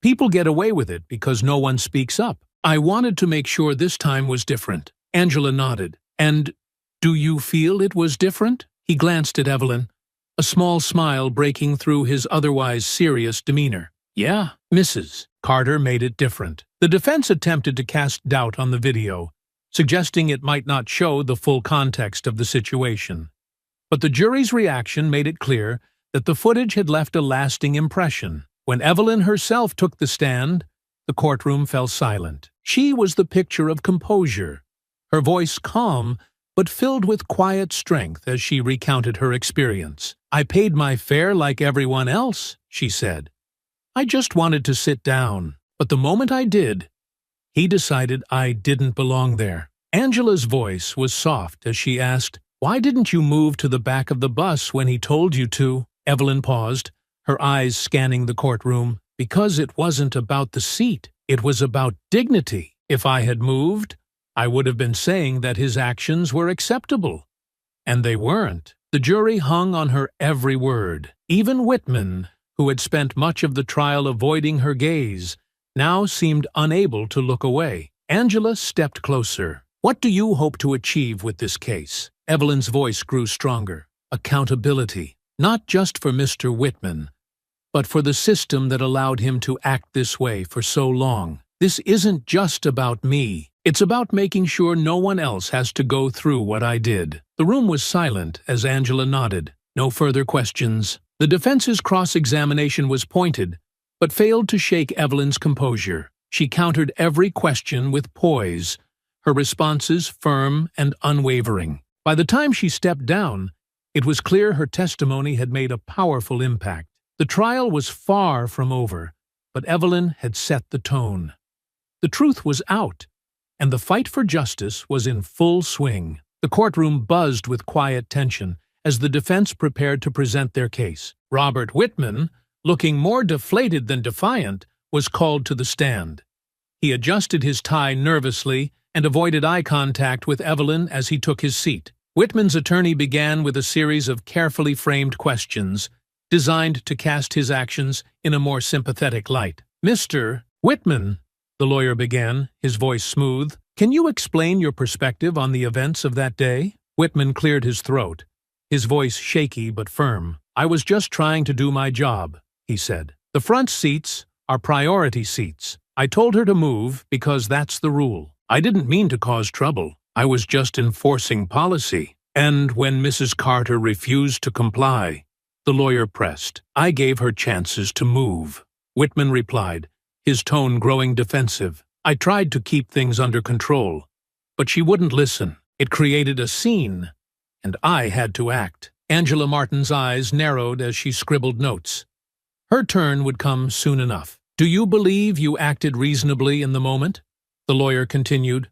"People get away with it because no one speaks up. I wanted to make sure this time was different." Angela nodded. "And do you feel it was different?" He glanced at Evelyn, a small smile breaking through his otherwise serious demeanor. "Yeah, Mrs. Carter made it different." The defense attempted to cast doubt on the video, suggesting it might not show the full context of the situation. But the jury's reaction made it clear that the footage had left a lasting impression. When Evelyn herself took the stand, The courtroom fell silent. She was the picture of composure, her voice calm but filled with quiet strength as she recounted her experience. "I paid my fare like everyone else," she said. "I just wanted to sit down, but the moment I did, he decided I didn't belong there." Angela's voice was soft as she asked, "Why didn't you move to the back of the bus when he told you to?" Evelyn paused, her eyes scanning the courtroom. "Because it wasn't about the seat. It was about dignity. If I had moved, I would have been saying that his actions were acceptable. And they weren't." The jury hung on her every word. Even Whitman, who had spent much of the trial avoiding her gaze, now seemed unable to look away. Angela stepped closer. "What do you hope to achieve with this case?" Evelyn's voice grew stronger. "Accountability, not just for Mr. Whitman, but for the system that allowed him to act this way for so long. This isn't just about me. It's about making sure no one else has to go through what I did." The room was silent as Angela nodded. No further questions. The defense's cross-examination was pointed, but failed to shake Evelyn's composure. She countered every question with poise, her responses firm and unwavering. By the time she stepped down, it was clear her testimony had made a powerful impact. The trial was far from over, but Evelyn had set the tone. The truth was out, and the fight for justice was in full swing. The courtroom buzzed with quiet tension as the defense prepared to present their case. Robert Whitman, looking more deflated than defiant, was called to the stand. He adjusted his tie nervously and avoided eye contact with Evelyn as he took his seat. Whitman's attorney began with a series of carefully framed questions designed to cast his actions in a more sympathetic light. "Mr. Whitman," the lawyer began, his voice smooth, "can you explain your perspective on the events of that day?" Whitman cleared his throat, his voice shaky but firm. "I was just trying to do my job," he said. "The front seats are priority seats. I told her to move because that's the rule. I didn't mean to cause trouble. I was just enforcing policy. And when Mrs. Carter refused to comply," the lawyer pressed, "I gave her chances to move." Whitman replied, his tone growing defensive. "I tried to keep things under control, but she wouldn't listen. It created a scene, and I had to act." Angela Martin's eyes narrowed as she scribbled notes. Her turn would come soon enough. "Do you believe you acted reasonably in the moment?" the lawyer continued.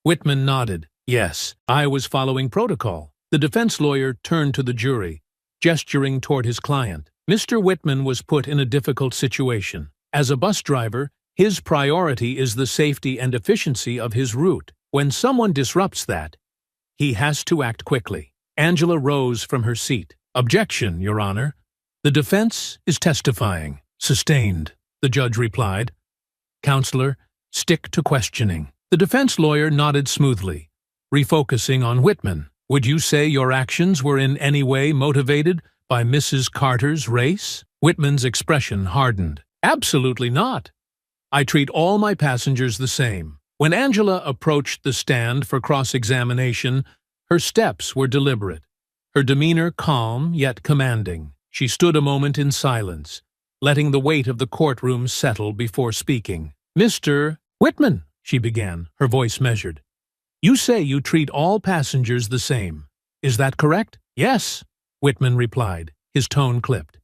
Whitman nodded. "Yes, I was following protocol." The defense lawyer turned to the jury, gesturing toward his client. "Mr. Whitman was put in a difficult situation. As a bus driver, his priority is the safety and efficiency of his route. When someone disrupts that, he has to act quickly." Angela rose from her seat. "Objection, Your Honor. The defense is testifying." "Sustained," the judge replied. "Counselor, stick to questioning." The defense lawyer nodded smoothly, refocusing on Whitman. "Would you say your actions were in any way motivated by Mrs. Carter's race?" Whitman's expression hardened. "Absolutely not. I treat all my passengers the same." When Angela approached the stand for cross-examination, her steps were deliberate, her demeanor calm yet commanding. She stood a moment in silence, letting the weight of the courtroom settle before speaking. "Mr. Whitman," she began, her voice measured, "you say you treat all passengers the same. Is that correct?" "Yes," Whitman replied, his tone clipped.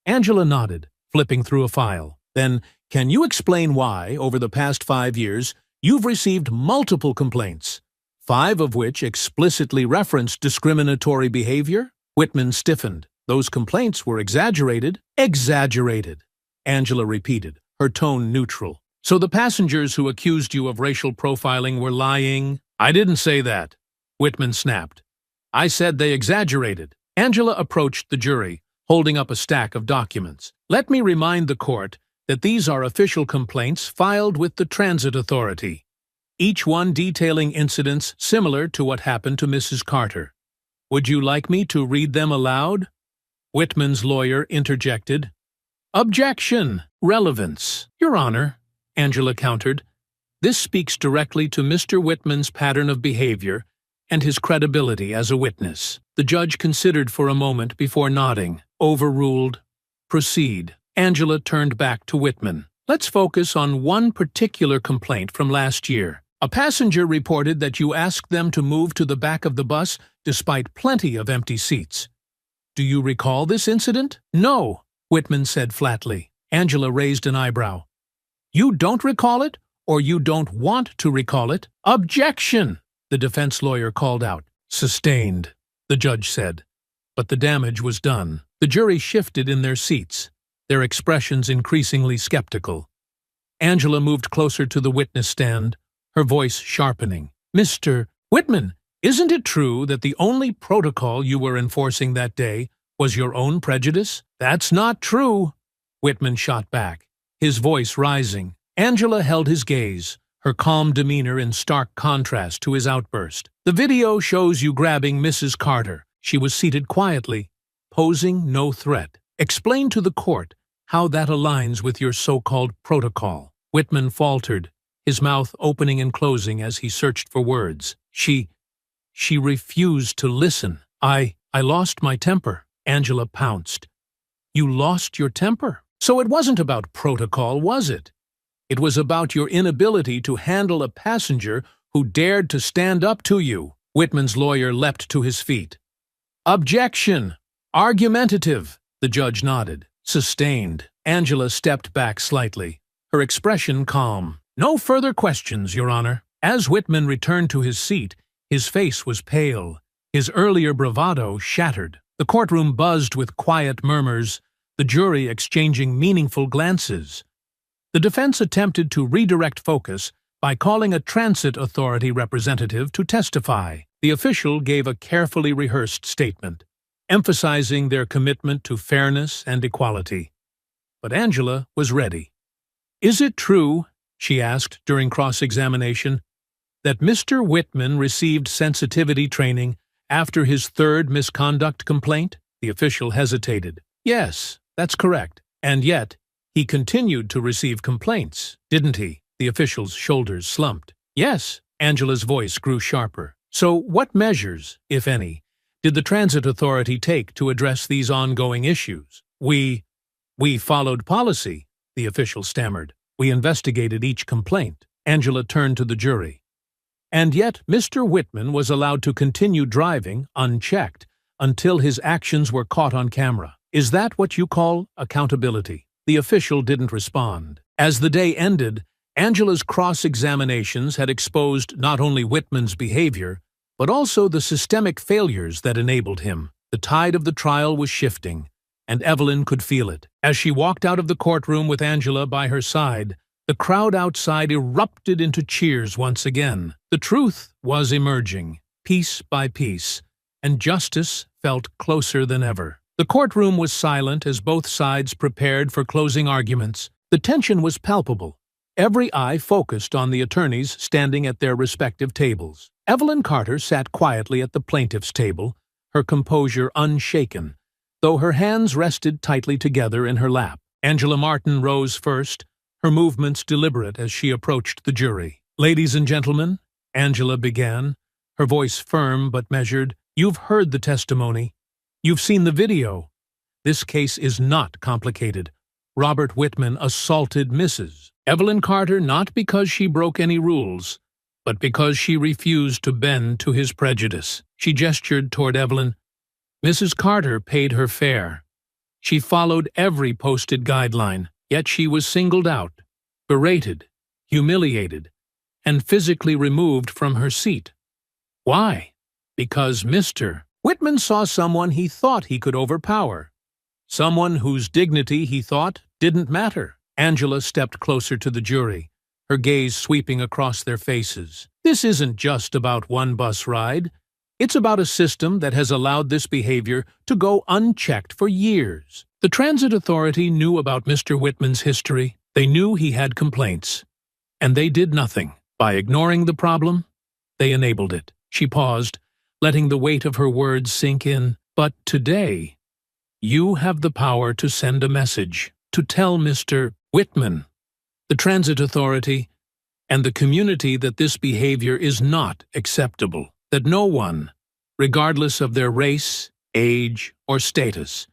Angela nodded, flipping through a file. "Then, can you explain why, over the past 5 years, you've received multiple complaints, 5 of which explicitly referenced discriminatory behavior?" Whitman stiffened. "Those complaints were exaggerated." "Exaggerated," Angela repeated, her tone neutral. "So the passengers who accused you of racial profiling were lying?" "I didn't say that," Whitman snapped. "I said they exaggerated." Angela approached the jury, holding up a stack of documents. "Let me remind the court that these are official complaints filed with the Transit Authority, each one detailing incidents similar to what happened to Mrs. Carter. Would you like me to read them aloud?" Whitman's lawyer interjected. "Objection! Relevance." "Your Honor," Angela countered, "this speaks directly to Mr. Whitman's pattern of behavior and his credibility as a witness." The judge considered for a moment before nodding. "Overruled. Proceed." Angela turned back to Whitman. Let's focus on one particular complaint from last year. A passenger reported that you asked them to move to the back of the bus despite plenty of empty seats. Do you recall this incident? No, Whitman said flatly. Angela raised an eyebrow. You don't recall it, or you don't want to recall it? Objection! The defense lawyer called out. Sustained, the judge said. But the damage was done. The jury shifted in their seats, their expressions increasingly skeptical. Angela moved closer to the witness stand, her voice sharpening. Mr. Whitman, isn't it true that the only protocol you were enforcing that day was your own prejudice? That's not true, Whitman shot back, his voice rising. Angela held his gaze, her calm demeanor in stark contrast to his outburst. The video shows you grabbing Mrs. Carter. She was seated quietly, posing no threat. Explain to the court how that aligns with your so-called protocol. Whitman faltered, his mouth opening and closing as he searched for words. She refused to listen. I lost my temper. Angela pounced. You lost your temper? So it wasn't about protocol, was it? It was about your inability to handle a passenger who dared to stand up to you. Whitman's lawyer leapt to his feet. Objection! Argumentative! The judge nodded. Sustained. Angela stepped back slightly, her expression calm. No further questions, Your Honor. As Whitman returned to his seat, his face was pale, his earlier bravado shattered. The courtroom buzzed with quiet murmurs, the jury exchanging meaningful glances. The defense attempted to redirect focus by calling a transit authority representative to testify. The official gave a carefully rehearsed statement, emphasizing their commitment to fairness and equality. But Angela was ready. Is it true, she asked during cross-examination, that Mr. Whitman received sensitivity training after his third misconduct complaint? The official hesitated. Yes, that's correct. And yet, he continued to receive complaints, didn't he? The official's shoulders slumped. Yes, Angela's voice grew sharper. So what measures, if any, did the transit authority take to address these ongoing issues? We followed policy, the official stammered. We investigated each complaint. Angela turned to the jury. And yet Mr. Whitman was allowed to continue driving, unchecked, until his actions were caught on camera. Is that what you call accountability? The official didn't respond. As the day ended, Angela's cross-examinations had exposed not only Whitman's behavior, but also the systemic failures that enabled him. The tide of the trial was shifting, and Evelyn could feel it. As she walked out of the courtroom with Angela by her side, the crowd outside erupted into cheers once again. The truth was emerging, piece by piece, and justice felt closer than ever. The courtroom was silent as both sides prepared for closing arguments. The tension was palpable. Every eye focused on the attorneys standing at their respective tables. Evelyn Carter sat quietly at the plaintiff's table, her composure unshaken, though her hands rested tightly together in her lap. Angela Martin rose first, her movements deliberate as she approached the jury. Ladies and gentlemen, Angela began, her voice firm but measured, you've heard the testimony. You've seen the video. This case is not complicated. Robert Whitman assaulted Mrs. Evelyn Carter not because she broke any rules, but because she refused to bend to his prejudice. She gestured toward Evelyn. Mrs. Carter paid her fare. She followed every posted guideline, yet she was singled out, berated, humiliated, and physically removed from her seat. Why? Because Mr. Whitman saw someone he thought he could overpower, someone whose dignity he thought didn't matter. Angela stepped closer to the jury, her gaze sweeping across their faces. This isn't just about one bus ride. It's about a system that has allowed this behavior to go unchecked for years. The transit authority knew about Mr. Whitman's history. They knew he had complaints. And they did nothing. By ignoring the problem, they enabled it. She paused, letting the weight of her words sink in. But today, you have the power to send a message, to tell Mr. Whitman, the transit authority, and the community that this behavior is not acceptable, that no one, regardless of their race, age, or status,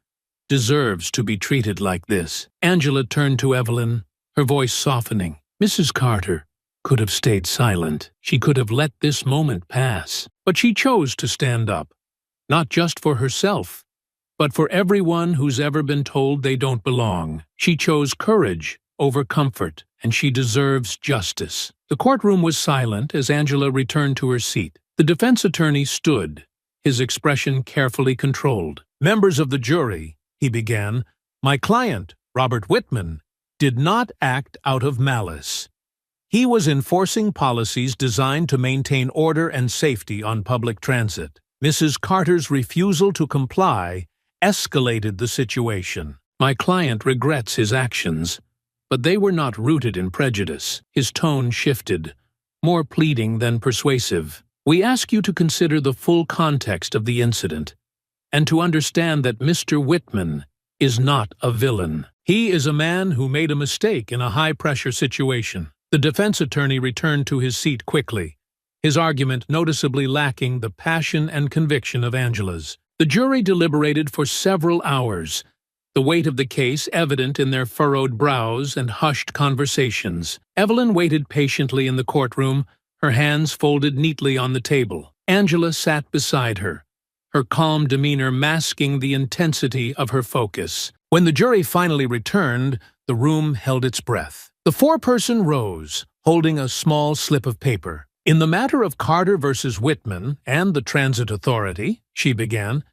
deserves to be treated like this. Angela turned to Evelyn, her voice softening. Mrs. Carter could have stayed silent. She could have let this moment pass. But she chose to stand up, not just for herself, but for everyone who's ever been told they don't belong. She chose courage over comfort, and she deserves justice. The courtroom was silent as Angela returned to her seat. The defense attorney stood, his expression carefully controlled. "Members of the jury," he began, "my client, Robert Whitman, did not act out of malice. He was enforcing policies designed to maintain order and safety on public transit. Mrs. Carter's refusal to comply escalated the situation. My client regrets his actions, but they were not rooted in prejudice." His tone shifted, more pleading than persuasive. "We ask you to consider the full context of the incident, and to understand that Mr. Whitman is not a villain. He is a man who made a mistake in a high-pressure situation." The defense attorney returned to his seat quickly, his argument noticeably lacking the passion and conviction of Angela's. The jury deliberated for several hours, the weight of the case evident in their furrowed brows and hushed conversations. Evelyn waited patiently in the courtroom, her hands folded neatly on the table. Angela sat beside her, her calm demeanor masking the intensity of her focus. When the jury finally returned, the room held its breath. The foreperson rose, holding a small slip of paper. "In the matter of Carter versus Whitman and the Transit Authority," she began,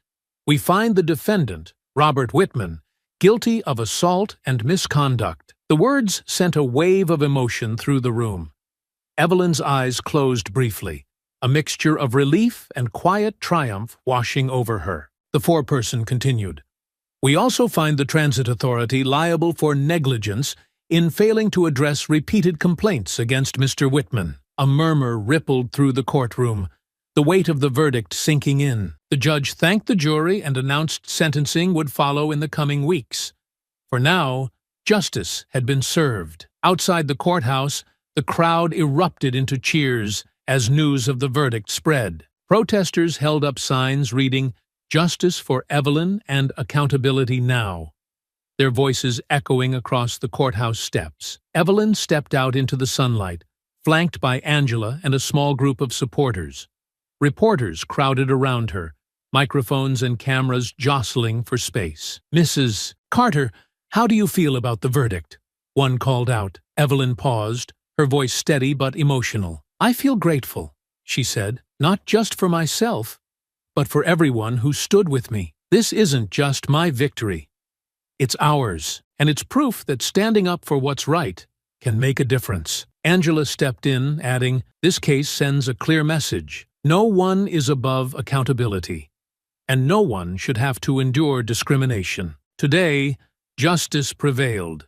"we find the defendant, Robert Whitman, guilty of assault and misconduct." The words sent a wave of emotion through the room. Evelyn's eyes closed briefly, a mixture of relief and quiet triumph washing over her. The foreperson continued, "We also find the Transit Authority liable for negligence in failing to address repeated complaints against Mr. Whitman." A murmur rippled through the courtroom, the weight of the verdict sinking in. The judge thanked the jury and announced sentencing would follow in the coming weeks. For now, justice had been served. Outside the courthouse, the crowd erupted into cheers as news of the verdict spread. Protesters held up signs reading, "Justice for Evelyn and accountability now," their voices echoing across the courthouse steps. Evelyn stepped out into the sunlight, flanked by Angela and a small group of supporters. Reporters crowded around her, microphones and cameras jostling for space. "Mrs. Carter, how do you feel about the verdict?" one called out. Evelyn paused, her voice steady but emotional. "I feel grateful," she said, "not just for myself, but for everyone who stood with me. This isn't just my victory. It's ours, and it's proof that standing up for what's right can make a difference." Angela stepped in, adding, "This case sends a clear message. No one is above accountability, and no one should have to endure discrimination. Today, justice prevailed.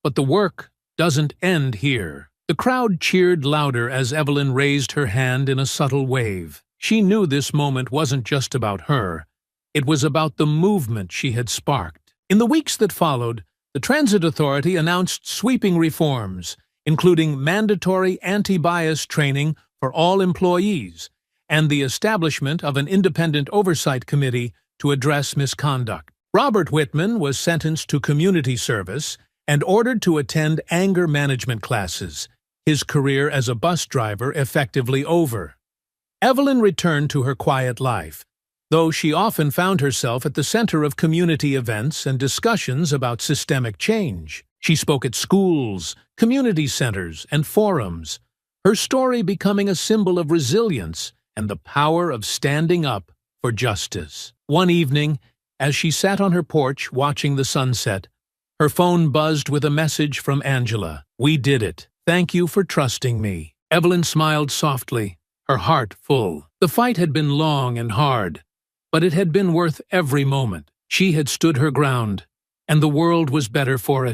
But the work doesn't end here." The crowd cheered louder as Evelyn raised her hand in a subtle wave. She knew this moment wasn't just about her. It was about the movement she had sparked. In the weeks that followed, the Transit Authority announced sweeping reforms, including mandatory anti-bias training for all employees and the establishment of an independent oversight committee to address misconduct. Robert Whitman was sentenced to community service and ordered to attend anger management classes, his career as a bus driver effectively over. Evelyn returned to her quiet life, though she often found herself at the center of community events and discussions about systemic change. She spoke at schools, community centers, and forums, her story becoming a symbol of resilience and the power of standing up for justice. One evening, as she sat on her porch watching the sunset, her phone buzzed with a message from Angela. "We did it. Thank you for trusting me." Evelyn smiled softly, her heart full. The fight had been long and hard, but it had been worth every moment. She had stood her ground, and the world was better for it.